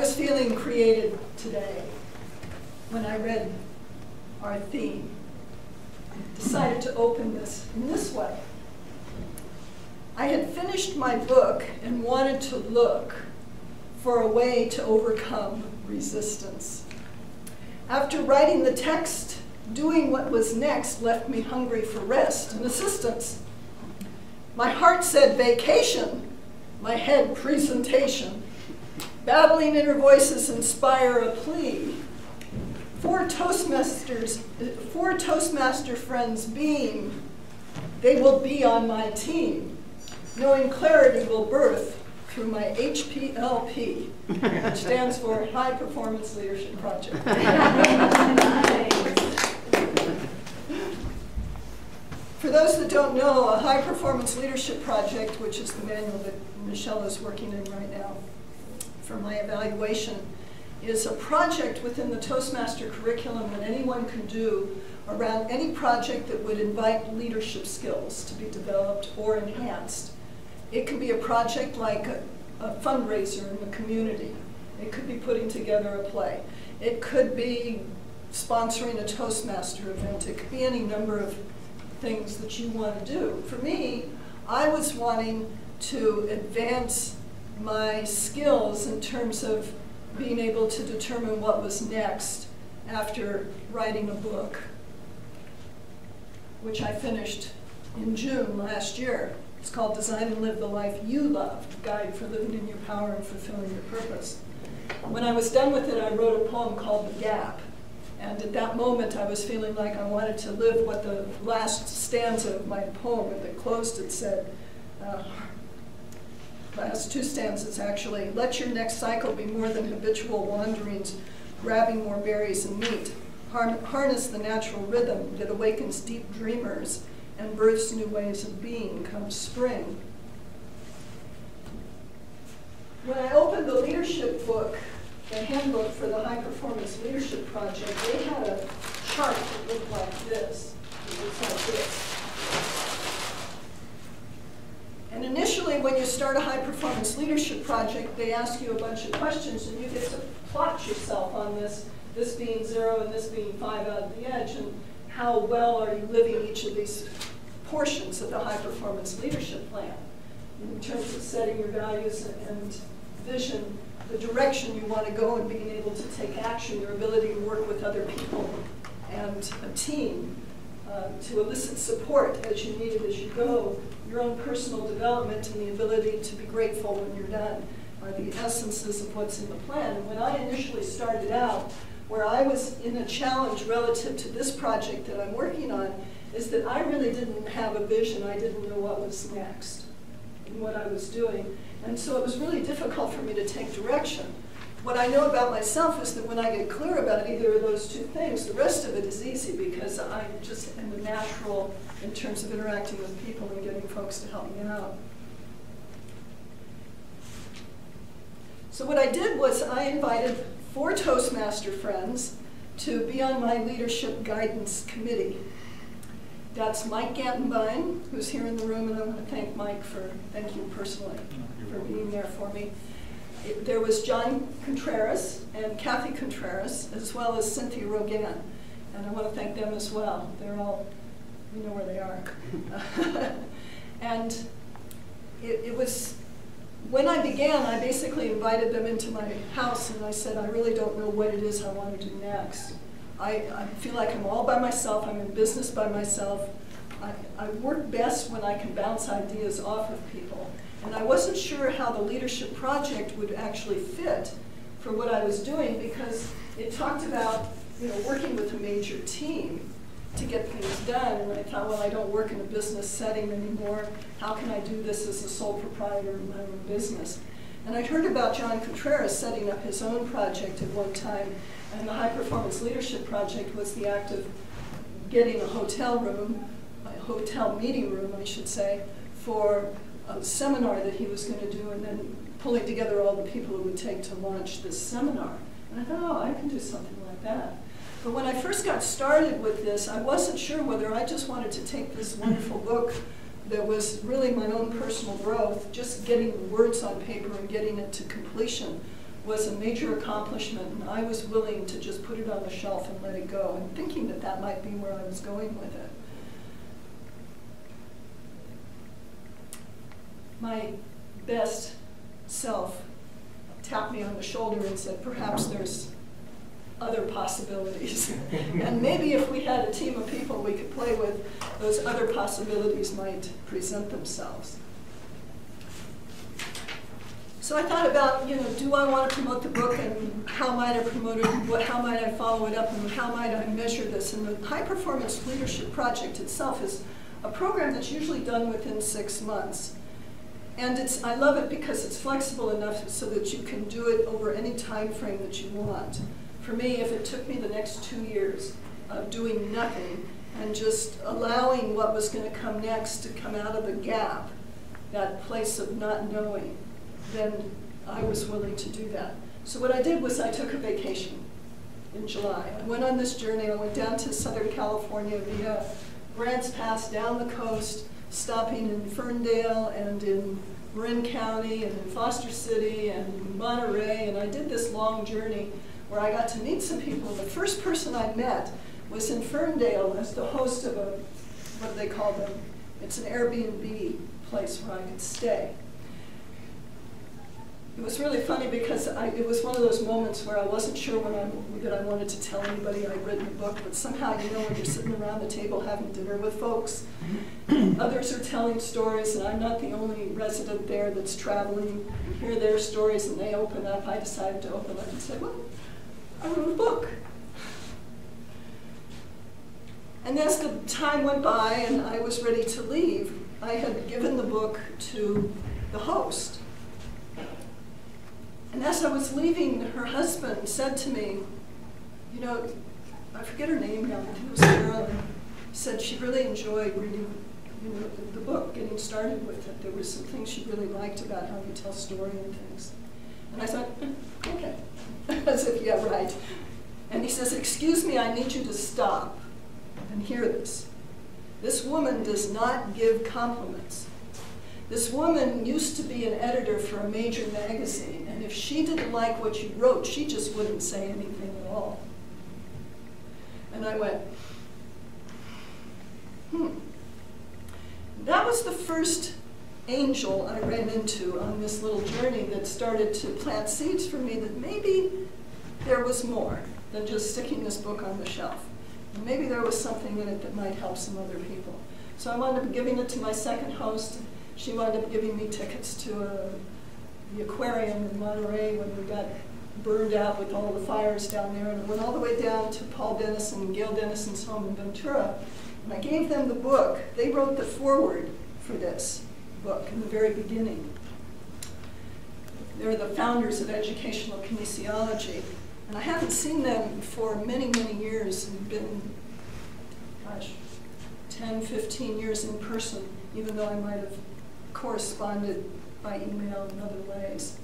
was feeling creative today when I read our theme. I decided to open this in this way. I had finished my book and wanted to look for a way to overcome resistance. After writing the text, doing what was next left me hungry for rest and assistance. My heart said vacation, my head presentation. Babbling inner voices inspire a plea. Four Toastmaster friends beam. They will be on my team. Knowing clarity will birth through my HPLP, which stands for High Performance Leadership Project. For those that don't know, a High Performance Leadership Project, which is the manual that Michelle is working in right now for my evaluation, is a project within the Toastmaster curriculum that anyone can do around any project that would invite leadership skills to be developed or enhanced. It can be a project like a fundraiser in the community. It could be putting together a play. It could be sponsoring a Toastmaster event. It could be any number of things that you want to do. For me, I was wanting to advance my skills in terms of being able to determine what was next after writing a book, which I finished in June last year. It's called Design and Live the Life You Love, Guide for Living in Your Power and Fulfilling Your Purpose. When I was done with it, I wrote a poem called The Gap. And at that moment, I was feeling like I wanted to live what the last stanza of my poem that closed it said. Last two stanzas, actually. Let your next cycle be more than habitual wanderings, grabbing more berries and meat. Harness the natural rhythm that awakens deep dreamers and births new ways of being come spring. When I opened the leadership book, the handbook for the High Performance Leadership Project, they had a chart that looked like this. It looks like this. And initially, when you start a High Performance Leadership Project, they ask you a bunch of questions, and you get to plot yourself on this being 0 and this being 5 out of the edge, and how well are you living each of these portions of the High Performance Leadership Plan in terms of setting your values and vision, the direction you want to go, and being able to take action, your ability to work with other people and a team to elicit support as you need it as you go, your own personal development and the ability to be grateful when you're done are the essences of what's in the plan. And when I initially started out, where I was in a challenge relative to this project that I'm working on, is that I really didn't have a vision. I didn't know what was next in what I was doing. And so it was really difficult for me to take direction. What I know about myself is that when I get clear about either of those two things, the rest of it is easy because I just am a natural in terms of interacting with people and getting folks to help me out. So what I did was I invited 4 Toastmaster friends to be on my leadership guidance committee. That's Mike Gantenbein, who's here in the room, and I want to thank Mike thank you personally for being there for me. There was John Contreras and Kathy Contreras, as well as Cynthia Rogan, and I want to thank them as well. They're all, you know where they are. And it was, when I began, I basically invited them into my house, and I said, I really don't know what it is I want to do next. I feel like I'm all by myself. I'm in business by myself. I work best when I can bounce ideas off of people. And I wasn't sure how the leadership project would actually fit for what I was doing, because it talked about working with a major team to get things done. And I thought, well, I don't work in a business setting anymore. How can I do this as a sole proprietor in my own business? And I'd heard about John Contreras setting up his own project at one time, and the High Performance Leadership Project was the act of getting a hotel room, a hotel meeting room, I should say, for a seminar that he was going to do, and then pulling together all the people it would take to launch this seminar. And I thought, oh, I can do something like that. But when I first got started with this, I wasn't sure whether I just wanted to take this wonderful book that was really my own personal growth, just getting the words on paper and getting it to completion, was a major accomplishment, and I was willing to just put it on the shelf and let it go, and thinking that that might be where I was going with it. My best self tapped me on the shoulder and said, perhaps there's other possibilities. And maybe if we had a team of people we could play with, those other possibilities might present themselves. So I thought about, do I want to promote the book, and how might I promote it, how might I follow it up, and how might I measure this? And the High Performance Leadership Project itself is a program that's usually done within 6 months. And I love it because it's flexible enough so that you can do it over any time frame that you want. For me, if it took me the next 2 years of doing nothing and just allowing what was going to come next to come out of the gap, that place of not knowing, then I was willing to do that. So what I did was I took a vacation in July. I went on this journey. I went down to Southern California via Grants Pass, down the coast, stopping in Ferndale and in Marin County and in Foster City and Monterey. And I did this long journey where I got to meet some people. The first person I met was in Ferndale as the host of what they call them. It's an Airbnb place where I could stay. It was really funny because it was one of those moments where I wasn't sure that I wanted to tell anybody I'd written a book, but somehow, when you're sitting around the table having dinner with folks, others are telling stories, and I'm not the only resident there that's traveling, and hear their stories, and they open up. I decided to open up and say, well, I wrote a book. And as the time went by and I was ready to leave, I had given the book to the host. And as I was leaving, her husband said to me, I forget her name now, I think it was Carolyn, said she really enjoyed reading the book, getting started with it. There were some things she really liked about how you tell story and things. And I thought, okay, as if, yeah, right. And he says, excuse me, I need you to stop and hear this. This woman does not give compliments. This woman used to be an editor for a major magazine, and if she didn't like what you wrote, she just wouldn't say anything at all. And I went, That was the first angel I ran into on this little journey that started to plant seeds for me that maybe there was more than just sticking this book on the shelf. And maybe there was something in it that might help some other people. So I wound up giving it to my second host. She wound up giving me tickets to the aquarium in Monterey when we got burned out with all the fires down there. And it went all the way down to Paul Dennison and Gail Dennison's home in Ventura. And I gave them the book. They wrote the foreword for this book in the very beginning. They're the founders of educational kinesiology. And I haven't seen them for many, many years. It's been, gosh, 10, 15 years in person, even though I might have corresponded by email and other ways.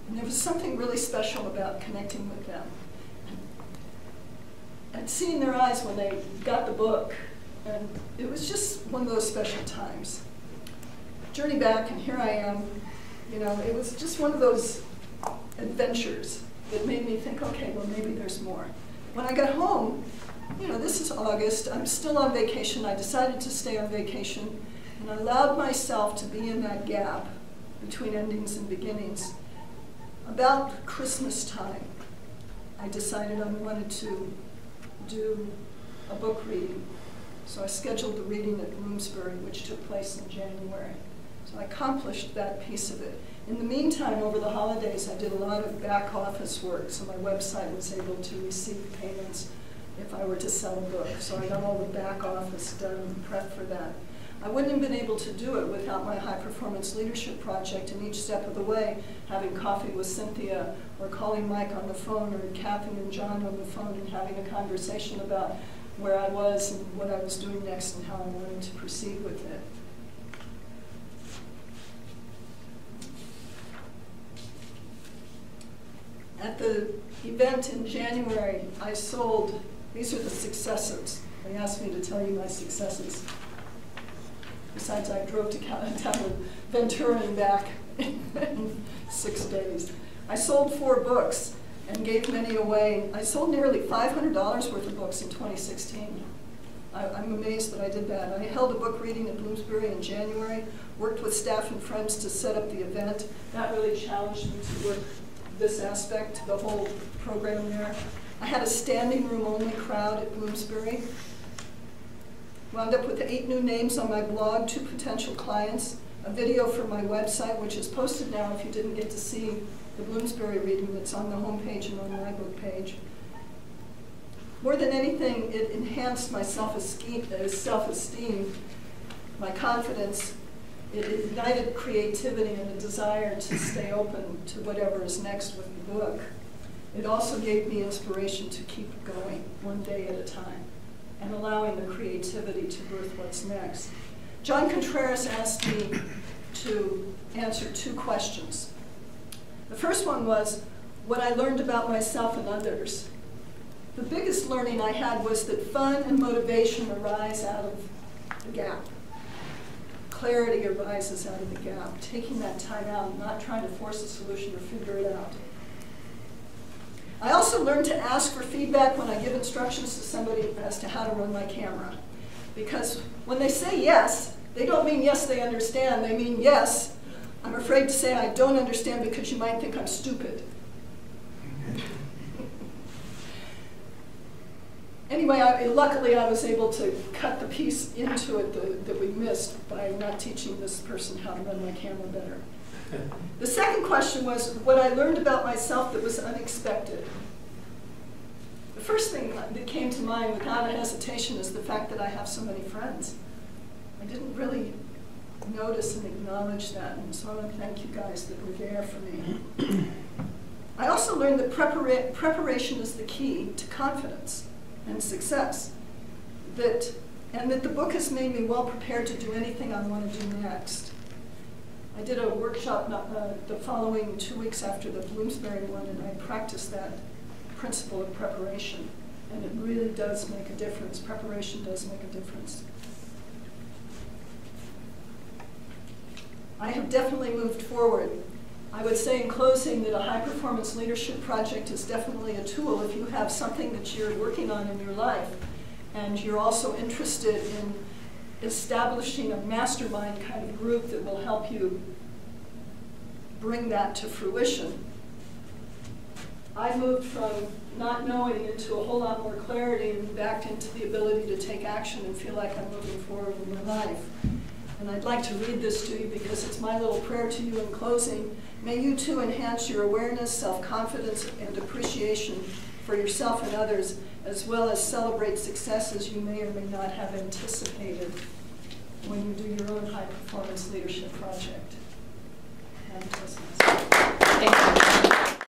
And there was something really special about connecting with them. I'd seen their eyes when they got the book, and it was just one of those special times. Journey back, and here I am. You know, it was just one of those adventures that made me think, okay, well, maybe there's more. When I got home, you know, this is August, I'm still on vacation. I decided to stay on vacation, and I allowed myself to be in that gap between endings and beginnings. About Christmas time, I decided I wanted to do a book reading. So I scheduled the reading at Bloomsbury, which took place in January. So I accomplished that piece of it. In the meantime, over the holidays, I did a lot of back office work, so my website was able to receive payments if I were to sell a book. So I got all the back office done and prep for that. I wouldn't have been able to do it without my high performance leadership project, and each step of the way, having coffee with Cynthia, or calling Mike on the phone, or Kathy and John on the phone, and having a conversation about where I was and what I was doing next and how I wanted to proceed with it. At the event in January, I sold, these are the successes. They asked me to tell you my successes. Besides, I drove to Ventura and back in 6 days. I sold 4 books and gave many away. I sold nearly $500 worth of books in 2016. I'm amazed that I did that. I held a book reading in Bloomsbury in January, worked with staff and friends to set up the event. That really challenged me to work this aspect, the whole program there. I had a standing room only crowd at Bloomsbury. Wound up with 8 new names on my blog, 2 potential clients, a video for my website, which is posted now if you didn't get to see the Bloomsbury reading. It's on the homepage and on my book page. More than anything, it enhanced my self-esteem, my confidence. It ignited creativity and a desire to stay open to whatever is next with the book. It also gave me inspiration to keep going one day at a time and allowing the creativity to birth what's next. John Contreras asked me to answer 2 questions. The first one was what I learned about myself and others. The biggest learning I had was that fun and motivation arise out of the gap. Clarity arises out of the gap, taking that time out and not trying to force a solution or figure it out. I also learned to ask for feedback when I give instructions to somebody as to how to run my camera. Because when they say yes, they don't mean yes, they understand. They mean yes, I'm afraid to say I don't understand because you might think I'm stupid. Anyway, luckily I was able to cut the piece into it that we missed by not teaching this person how to run my camera better. The second question was what I learned about myself that was unexpected. The first thing that came to mind without a hesitation is the fact that I have so many friends. I didn't really notice and acknowledge that, and so I want to thank you guys that were there for me. I also learned that preparation is the key to confidence and success, and that the book has made me well prepared to do anything I want to do next. I did a workshop the following 2 weeks after the Bloomsbury one, and I practiced that principle of preparation, and it really does make a difference. Preparation does make a difference. I have definitely moved forward. I would say in closing that a high-performance leadership project is definitely a tool if you have something that you're working on in your life and you're also interested in establishing a mastermind kind of group that will help you bring that to fruition. I moved from not knowing into a whole lot more clarity and back into the ability to take action and feel like I'm moving forward in my life. And I'd like to read this to you because it's my little prayer to you in closing. May you too enhance your awareness, self-confidence, and appreciation for yourself and others, as well as celebrate successes you may or may not have anticipated when you do your own high-performance leadership project. Happy Toastmasters. Thank you.